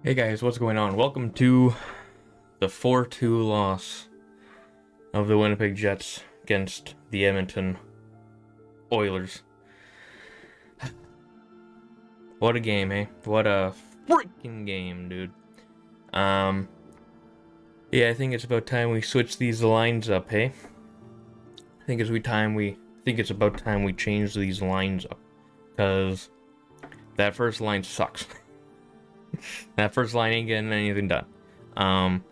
Hey guys, what's going on? Welcome to the 4-2 loss of the Winnipeg Jets against the Edmonton Oilers. What a game, eh? What a freaking game, dude. Yeah, I think it's about time we switch these lines up, hey? I think it's about time we change these lines up, because that first line sucks. That first line ain't getting anything done.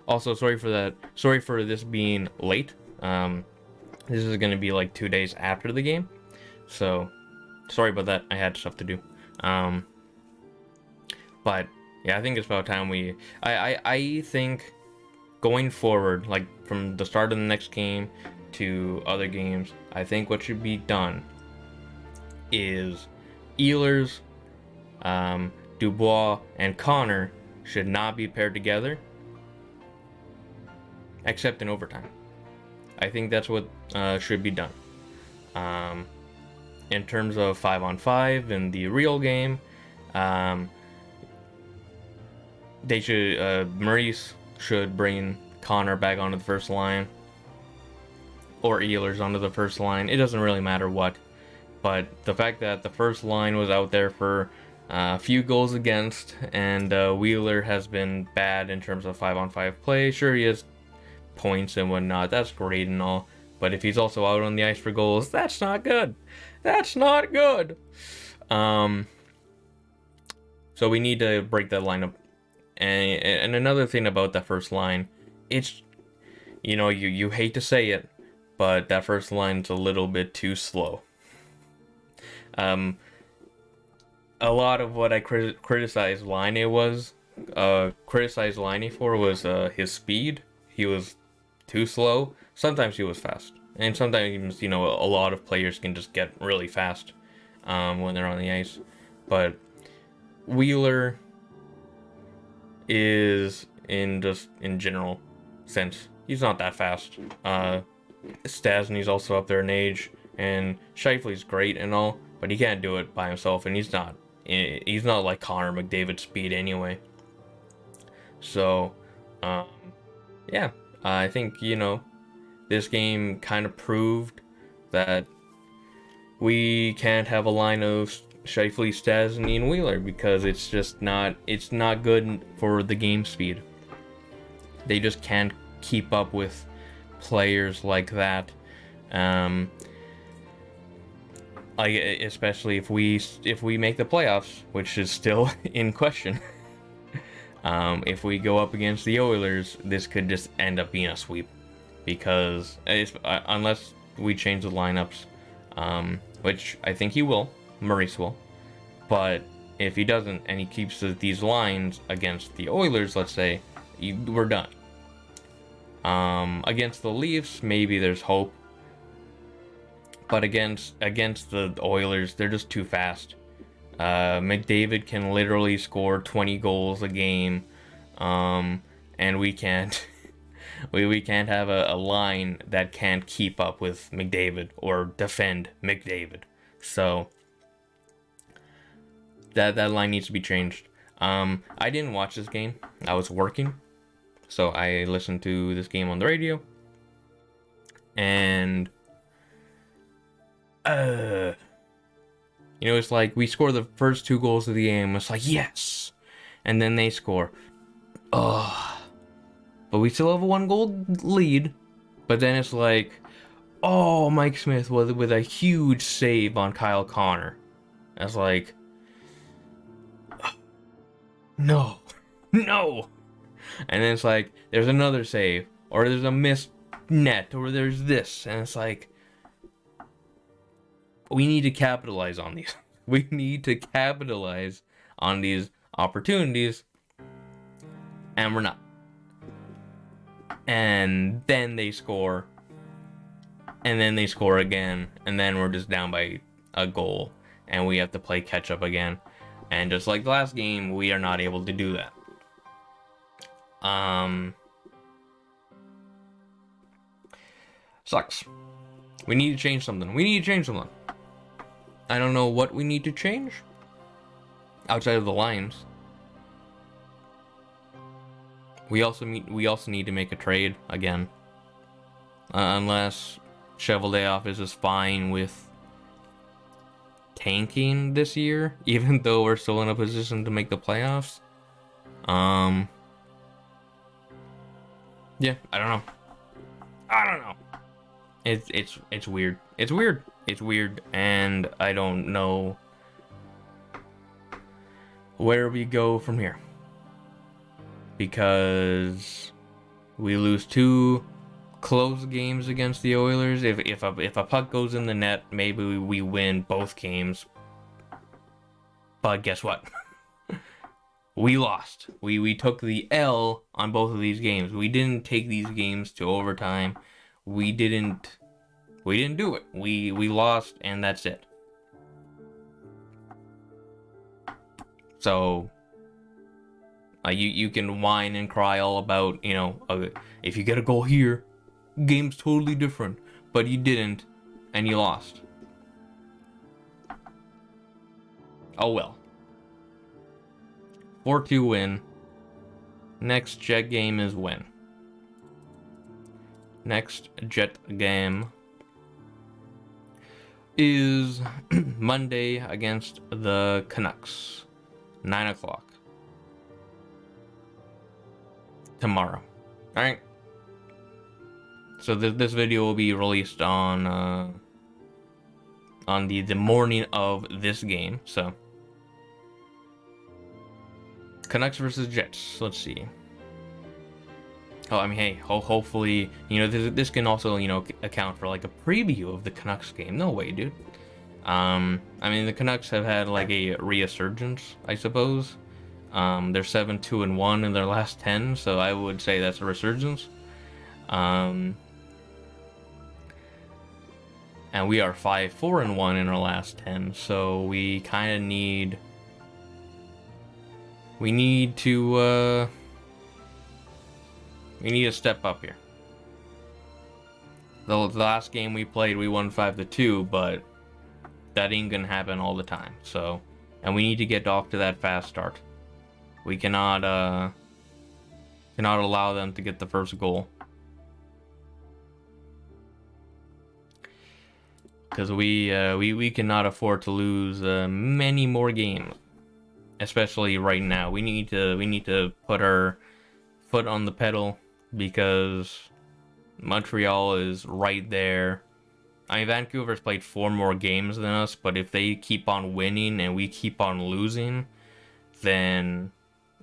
Also, sorry for that. Sorry for this being late. This is gonna be like 2 days after the game, so sorry about that. I had stuff to do. But yeah, I think it's about time we. I think going forward, like from the start of the next game to other games, I think what should be done is Ehlers, Dubois, and Connor should not be paired together, except in overtime. I think that's what should be done. In terms of 5-on-5 in the real game, they should Maurice should bring Connor back onto the first line, or Ehlers onto the first line. It doesn't really matter what, but the fact that the first line was out there for a few goals against, and Wheeler has been bad in terms of 5-on-5 play. Sure, he has points and whatnot. That's great and all, but if he's also out on the ice for goals, that's not good. That's not good. So we need to break that lineup. And another thing about that first line, it's, you hate to say it, but that first line's a little bit too slow. A lot of what I criticized Laine for was his speed. He was too slow. Sometimes he was fast, and sometimes a lot of players can just get really fast when they're on the ice. But Wheeler is in general sense, he's not that fast. Stasny's also up there in age, and Scheifele's great and all, but he can't do it by himself, and he's not like Connor McDavid's speed anyway. So yeah, I think this game kind of proved that we can't have a line of Scheifele, Stastny, and Wheeler, because it's not good for the game speed. They just can't keep up with players like that. Especially if we make the playoffs, which is still in question. If we go up against the Oilers, this could just end up being a sweep, because unless we change the lineups, which I think he will, Maurice will. But if he doesn't, and he keeps these lines against the Oilers, let's say, we're done. Against the Leafs, maybe there's hope. But against the Oilers, they're just too fast. McDavid can literally score 20 goals a game, and we can't we can't have a line that can't keep up with McDavid or defend McDavid. So that line needs to be changed. I didn't watch this game. I was working, so I listened to this game on the radio, and it's like we score the first 2 goals of the game. It's like, yes, and then they score. But we still have a 1-goal lead. But then it's like, Mike Smith with a huge save on Kyle Connor. It's like, no. And then it's like, there's another save, or there's a missed net, or there's this, and it's like, we need to capitalize on these. We need to capitalize on these opportunities, and we're not. And then they score, and then they score again, and then we're just down by a goal, and we have to play catch up again. And just like the last game, we are not able to do that. Sucks. We need to change something. I don't know what we need to change outside of the lines. We also need to make a trade again, unless Shovel Day Off is just fine with tanking this year, even though we're still in a position to make the playoffs. Yeah, I don't know. It's weird. It's weird, and I don't know where we go from here, because we lose 2 close games against the Oilers. If a puck goes in the net, maybe we win both games. But guess what? We lost. We took the L on both of these games. We didn't take these games to overtime. We didn't do it. We lost, and that's it. So you can whine and cry all about, if you get a goal here, game's totally different, but you didn't, and you lost. Oh well. 4-2 win. Next Jet game is when? Next Jet game is Monday against the Canucks. 9 o'clock. Tomorrow. Alright. So this video will be released on the morning of this game. So Canucks versus Jets. Let's see. Oh, I mean, hey, hopefully, this can also, account for like a preview of the Canucks game. No way, dude. I mean, the Canucks have had like a resurgence, I suppose. They're 7-2-1 in their last 10, so I would say that's a resurgence. And we are 5-4-1 in our last 10, so we kind of need. We need to step up here. The last game we played, we won 5-2, but that ain't gonna happen all the time. So, and we need to get off to that fast start. We cannot allow them to get the first goal, because we cannot afford to lose many more games, especially right now. We need to put our foot on the pedal, because Montreal is right there. I mean, Vancouver's played 4 more games than us, but if they keep on winning and we keep on losing, then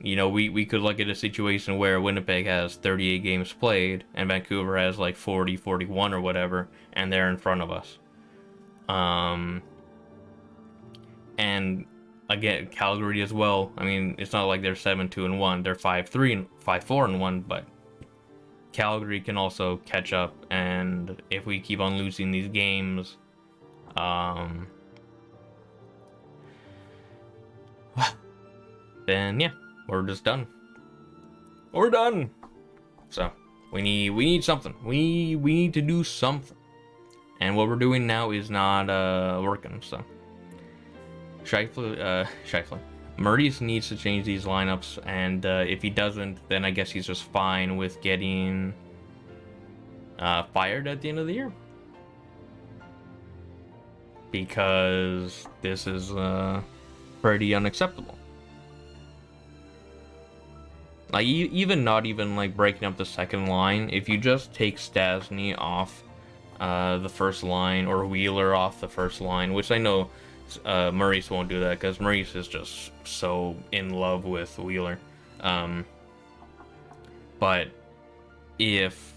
we could look at a situation where Winnipeg has 38 games played and Vancouver has like 40, 41 or whatever, and they're in front of us. And again, Calgary as well. I mean, it's not like they're 7-2-1. They're 5-4-1, but Calgary can also catch up, and if we keep on losing these games, then yeah, we're just done. We're done. So we need something. We need to do something, and what we're doing now is not working. So Scheifele. Maurice needs to change these lineups, and if he doesn't, then I guess he's just fine with getting fired at the end of the year, because this is pretty unacceptable. Like, not even like breaking up the second line, if you just take Stastny off the first line, or Wheeler off the first line, which I know Maurice won't do that, because Maurice is just so in love with Wheeler. But if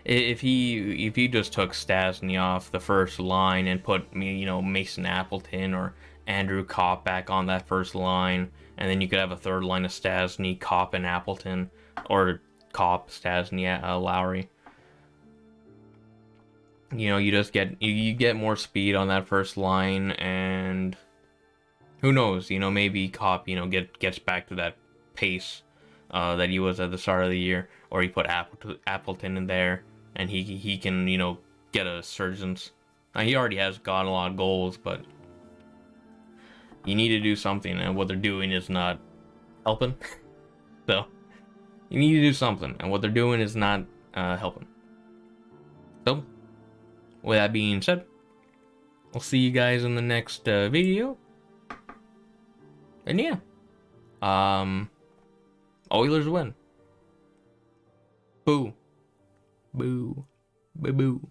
he just took Stastny off the first line and put Mason Appleton or Andrew Kopp back on that first line, and then you could have a third line of Stastny, Kopp, and Appleton, or Kopp, Stastny, Lowry. You just get more speed on that first line, and who knows, maybe Kopp, gets back to that pace that he was at the start of the year, or you put Appleton in there, and he can, get a resurgence. He already has got a lot of goals, but you need to do something, and what they're doing is not helping. So you need to do something, and what they're doing is not helping. So, with that being said, I'll see you guys in the next video. And yeah, Oilers win. Boo. Boo. Boo boo.